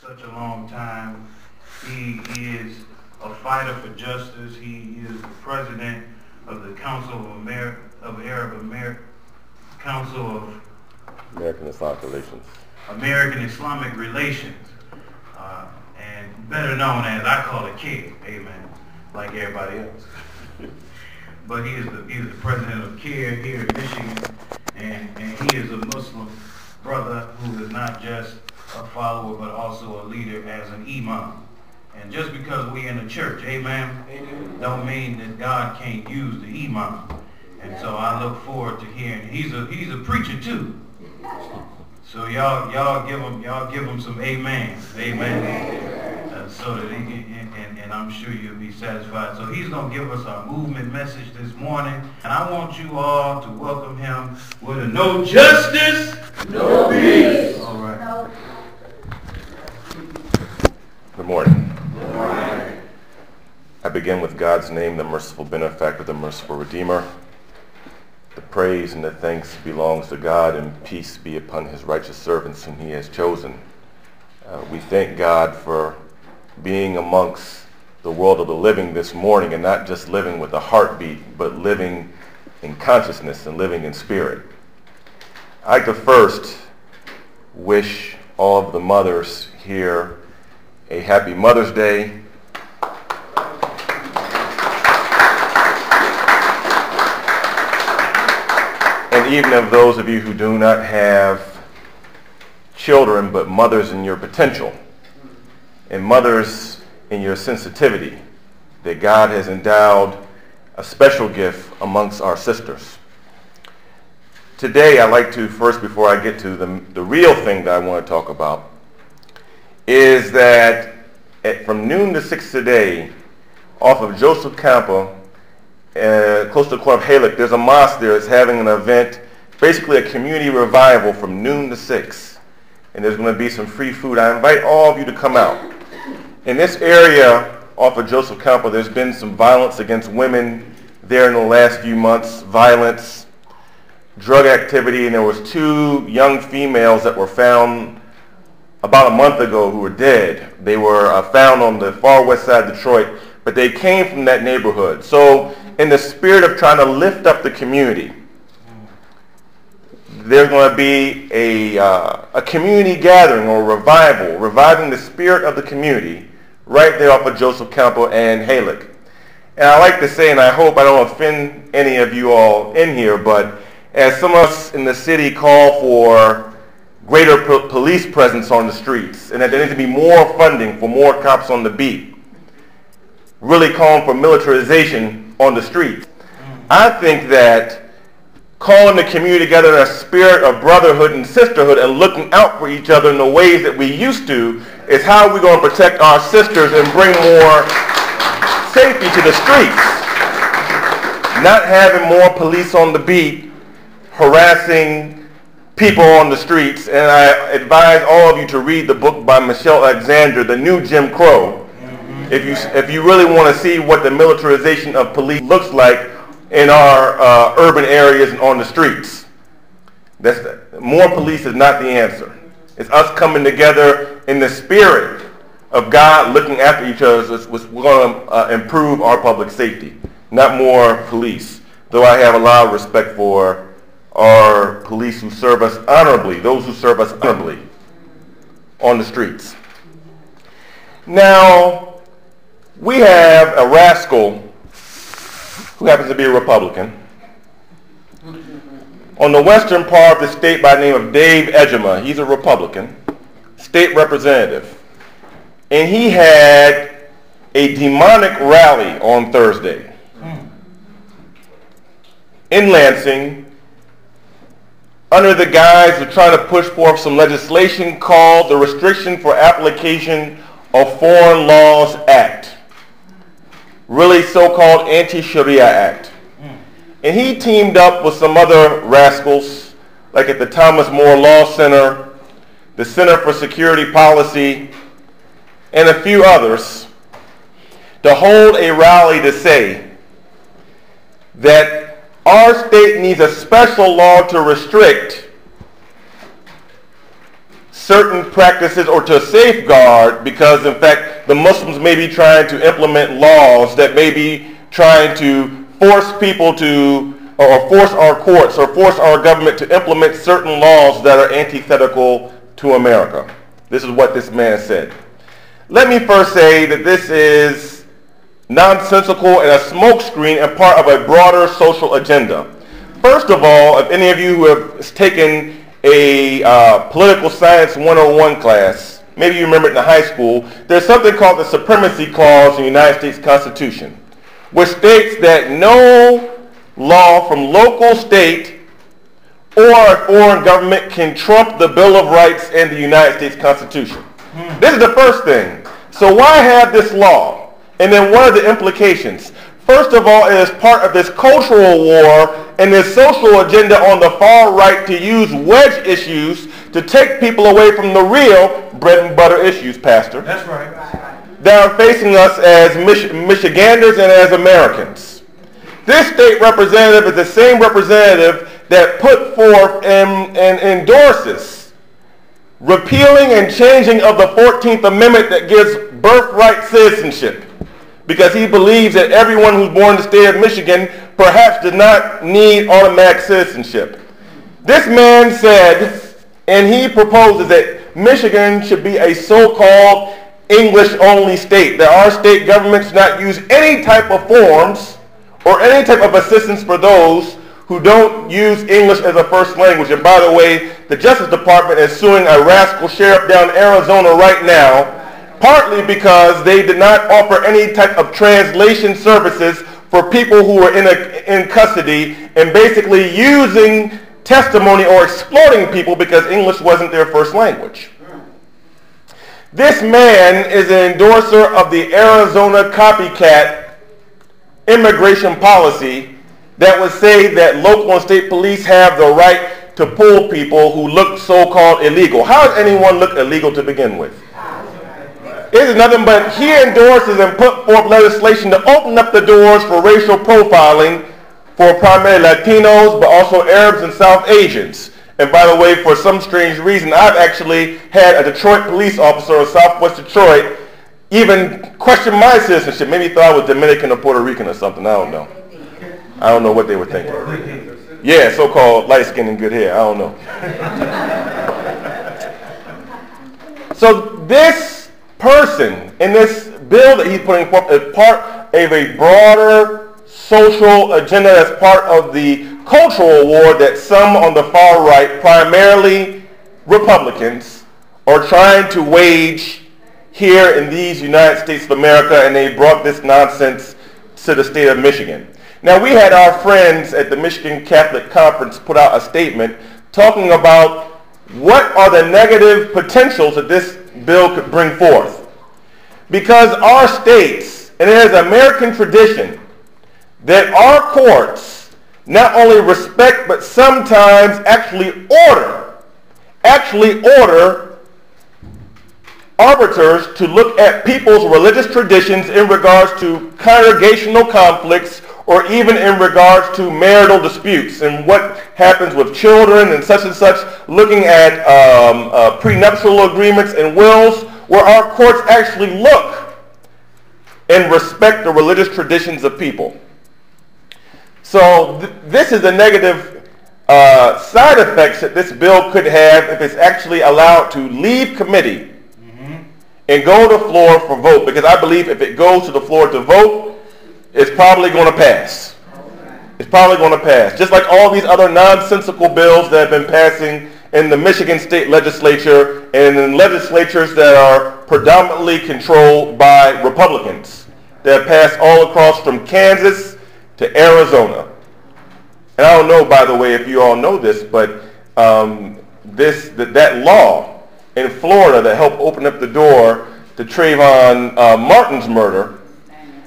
such a long time. He is a fighter for justice. He is the president of the Council of American Islamic Relations, and better known as, I call it CARE, amen, like everybody else. But he is the president of CARE here in Michigan, and he is a Muslim brother who is not just a follower but also a leader as an imam. And just because we in the church, amen, don't mean that God can't use the imam. And so I look forward to hearing. He's a preacher too. So y'all give him some amen, so that he can, and I'm sure you'll be satisfied. So he's gonna give us our movement message this morning, and I want you all to welcome him with a no justice, no peace. All right. Good morning. I begin with God's name, the merciful benefactor, the merciful redeemer. The praise and the thanks belongs to God, and peace be upon his righteous servants whom he has chosen. We thank God for being amongst the world of the living this morning, and not just living with a heartbeat, but living in consciousness and living in spirit. I'd like to first wish all of the mothers here a happy Mother's Day. And even of those of you who do not have children, but mothers in your potential, and mothers in your sensitivity, that God has endowed a special gift amongst our sisters. Today, I'd like to first, before I get to the real thing that I want to talk about, is that from noon to 6 today, off of Joseph Campa, close to the corner of Halleck, there's a mosque there that's having an event, basically a community revival from noon to 6. And there's going to be some free food. I invite all of you to come out. In this area off of Joseph Campa, there's been some violence against women there in the last few months, violence, drug activity, and there was 2 young females that were found about a month ago who were dead. They were found on the far west side of Detroit, but they came from that neighborhood. So in the spirit of trying to lift up the community, there's going to be a community gathering or revival, reviving the spirit of the community right there off of Joseph Campa and Halleck. And I like to say, and I hope I don't offend any of you all in here, but as some of us in the city call for greater police presence on the streets, and that there needs to be more funding for more cops on the beat, really calling for militarization on the streets. I think that calling the community together in a spirit of brotherhood and sisterhood and looking out for each other in the ways that we used to is how we're going to protect our sisters and bring more safety to the streets. Not having more police on the beat harassing people on the streets. And I advise all of you to read the book by Michelle Alexander, The New Jim Crow, if you really want to see what the militarization of police looks like in our urban areas and on the streets. More police is not the answer. It's us coming together in the spirit of God, looking after each other. We're going to improve our public safety, not more police. Though I have a lot of respect for our police who serve us honorably, those who serve us honorably on the streets. Now, we have a rascal who happens to be a Republican on the western part of the state by the name of Dave Ejima. He's a Republican, state representative. And he had a demonic rally on Thursday in Lansing under the guise of trying to push forth some legislation called the Restriction for Application of Foreign Laws Act, really so-called Anti-Sharia Act. And he teamed up with some other rascals, like at the Thomas More Law Center, the Center for Security Policy, and a few others, to hold a rally to say that our state needs a special law to restrict certain practices or to safeguard, because in fact the Muslims may be trying to implement laws that may be trying to force people to, or force our courts or force our government to implement certain laws that are antithetical to America. This is what this man said. Let me first say that this is nonsensical and a smokescreen and part of a broader social agenda. First of all, if any of you who have taken a political science 101 class, maybe you remember it in the high school, there's something called the Supremacy Clause in the United States Constitution, which states that no law from local, state, or a foreign government can trump the Bill of Rights and the United States Constitution. This is the first thing. So why have this law? And then what are the implications? First of all, it is part of this cultural war and this social agenda on the far right to use wedge issues to take people away from the real bread and butter issues, Pastor. That's right. That are facing us as Michiganders and as Americans. This state representative is the same representative that put forth and endorses repealing and changing of the 14th Amendment that gives birthright citizenship, because he believes that everyone who's born in the state of Michigan perhaps did not need automatic citizenship. This man said, and he proposes that Michigan should be a so-called English-only state, that our state government should not use any type of forms or any type of assistance for those who don't use English as a first language. And by the way, the Justice Department is suing a rascal sheriff down in Arizona right now, partly because they did not offer any type of translation services for people who were in custody, and basically using testimony or exploiting people because English wasn't their first language. This man is an endorser of the Arizona copycat immigration policy that would say that local and state police have the right to pull people who look so-called illegal. How does anyone look illegal to begin with? It is nothing but he endorses and put forth legislation to open up the doors for racial profiling for primarily Latinos, but also Arabs and South Asians. And by the way, for some strange reason, I've actually had a Detroit police officer of Southwest Detroit even question my citizenship. Maybe he thought I was Dominican or Puerto Rican or something. I don't know. I don't know what they were thinking. Yeah, so-called light skin and good hair. I don't know. So this person in this bill that he's putting forth is part of a broader social agenda that's part of the cultural war that some on the far right, primarily Republicans, are trying to wage here in these United States of America, and they brought this nonsense to the state of Michigan. Now, we had our friends at the Michigan Catholic Conference put out a statement talking about what are the negative potentials that this bill could bring forth. Because our states, and it is American tradition, that our courts not only respect but sometimes actually order arbiters to look at people's religious traditions in regards to congregational conflicts or even in regards to marital disputes and what happens with children and such, looking at prenuptial agreements and wills, where our courts actually look and respect the religious traditions of people. So this is the negative side effects that this bill could have if it's actually allowed to leave committee and go to the floor for vote, because I believe if it goes to the floor to vote, it's probably going to pass. It's probably going to pass. Just like all these other nonsensical bills that have been passing in the Michigan State Legislature and in legislatures that are predominantly controlled by Republicans that have passed all across from Kansas to Arizona. And I don't know, by the way, if you all know this, but that law in Florida that helped open up the door to Trayvon Martin's murder,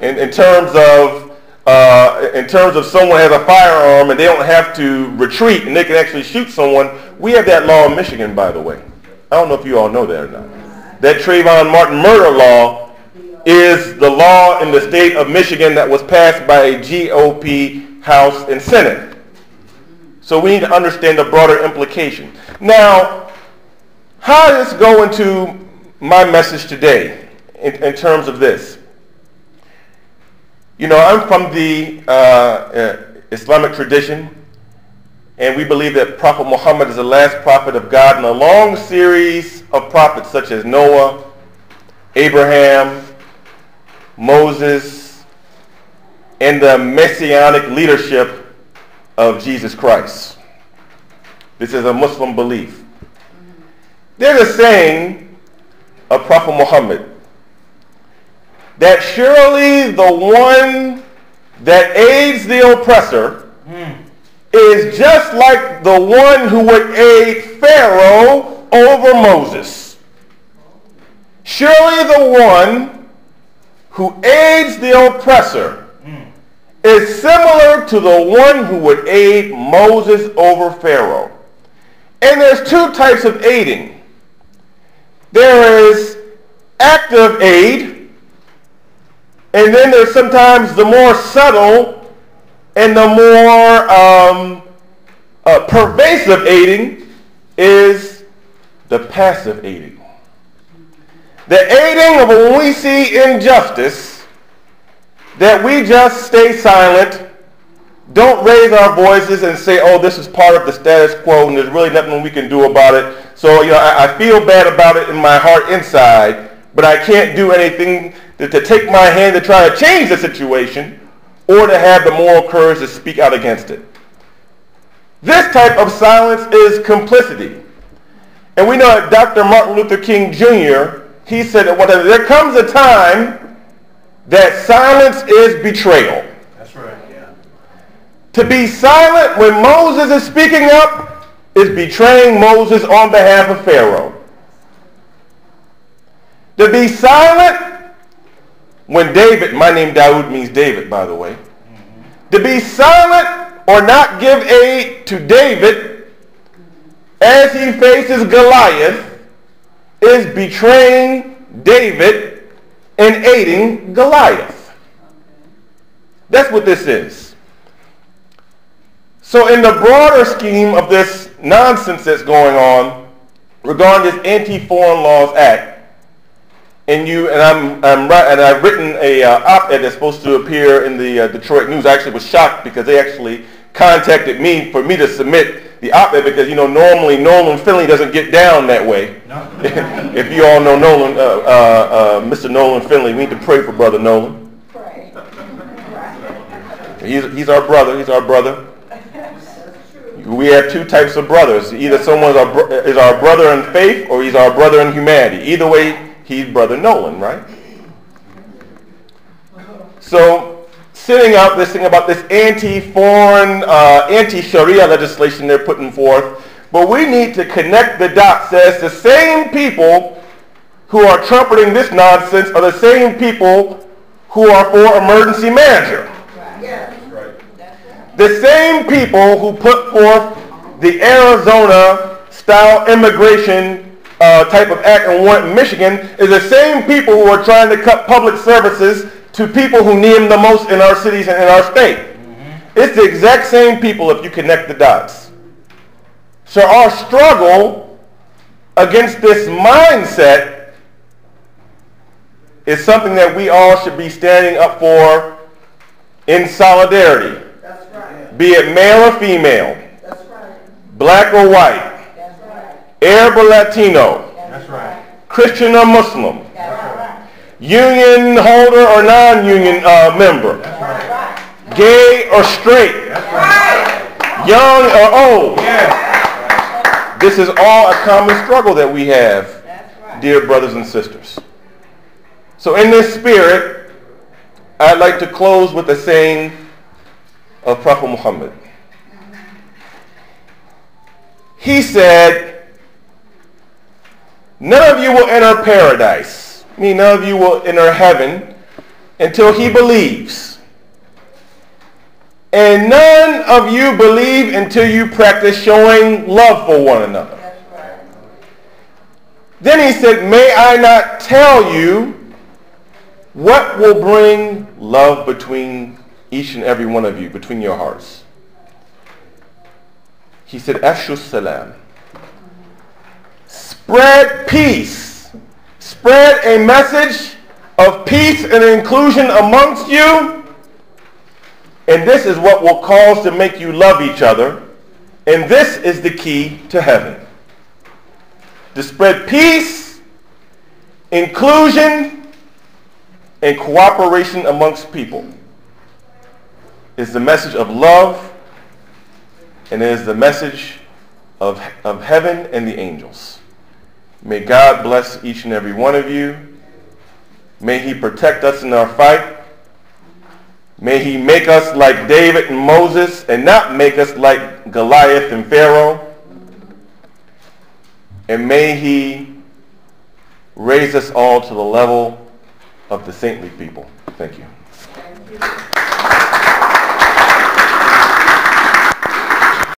in terms of someone has a firearm and they don't have to retreat and they can actually shoot someone. We have that law in Michigan, by the way. I don't know if you all know that or not. That Trayvon Martin murder law is the law in the state of Michigan that was passed by a GOP House and Senate. So we need to understand the broader implication. Now, how does this go into my message today in terms of this? You know, I'm from the Islamic tradition, and we believe that Prophet Muhammad is the last prophet of God in a long series of prophets such as Noah, Abraham, Moses, and the messianic leadership of Jesus Christ. This is a Muslim belief. There's a saying of Prophet Muhammad that surely the one that aids the oppressor is just like the one who would aid Pharaoh over Moses. Surely the one who aids the oppressor is similar to the one who would aid Moses over Pharaoh. And there's two types of aiding. There is active aid, and then there's sometimes the more subtle and the more pervasive aiding is the passive aiding. The aiding of when we see injustice, that we just stay silent, don't raise our voices and say, oh, this is part of the status quo and there's really nothing we can do about it. So, you know, I feel bad about it in my heart inside, but I can't do anything to take my hand to try to change the situation or to have the moral courage to speak out against it. This type of silence is complicity. And we know that Dr. Martin Luther King Jr., he said that there comes a time that silence is betrayal. That's right, yeah. To be silent when Moses is speaking up is betraying Moses on behalf of Pharaoh. To be silent when David, my name Dawud means David, by the way. To be silent or not give aid to David as he faces Goliath is betraying David and aiding Goliath. That's what this is. So in the broader scheme of this nonsense that's going on regarding this Anti-Foreign Laws Act, and I've written a op-ed that's supposed to appear in the Detroit News. I actually was shocked because they actually contacted me for me to submit the op-ed because, you know, normally Nolan Finley doesn't get down that way. No. If you all know Nolan, Mr. Nolan Finley, we need to pray for Brother Nolan. Pray. He's our brother. He's our brother. We have two types of brothers. Either someone is our brother in faith or he's our brother in humanity. Either way, he's Brother Nolan, right? So, sitting out this thing about this anti-foreign, anti-Sharia legislation they're putting forth, but we need to connect the dots as the same people who are trumpeting this nonsense are the same people who are for emergency manager. The same people who put forth the Arizona-style immigration type of act and want in Michigan is the same people who are trying to cut public services to people who need them the most in our cities and in our state. It's the exact same people if you connect the dots. So our struggle against this mindset is something that we all should be standing up for in solidarity. That's right. Be it male or female. That's right. Black or white. That's right. Arab or Latino. That's right. Christian or Muslim. That's right. Union holder or non-union member. That's right. Gay or straight. That's right. Young or old. Yes. This is all a common struggle that we have, right, dear brothers and sisters. So in this spirit, I'd like to close with the saying of Prophet Muhammad. He said, none of you will enter paradise, meaning none of you will enter heaven until he believes. And none of you believe until you practice showing love for one another. Right. Then he said, may I not tell you what will bring love between each and every one of you, between your hearts? He said, Afshu salam. spread peace. Spread a message of peace and inclusion amongst you. And this is what will cause to make you love each other. And this is the key to heaven. To spread peace, inclusion, and cooperation amongst people is the message of love, and it is the message of heaven and the angels. May God bless each and every one of you. May he protect us in our fight. May he make us like David and Moses and not make us like Goliath and Pharaoh. And may he raise us all to the level of the saintly people. Thank you.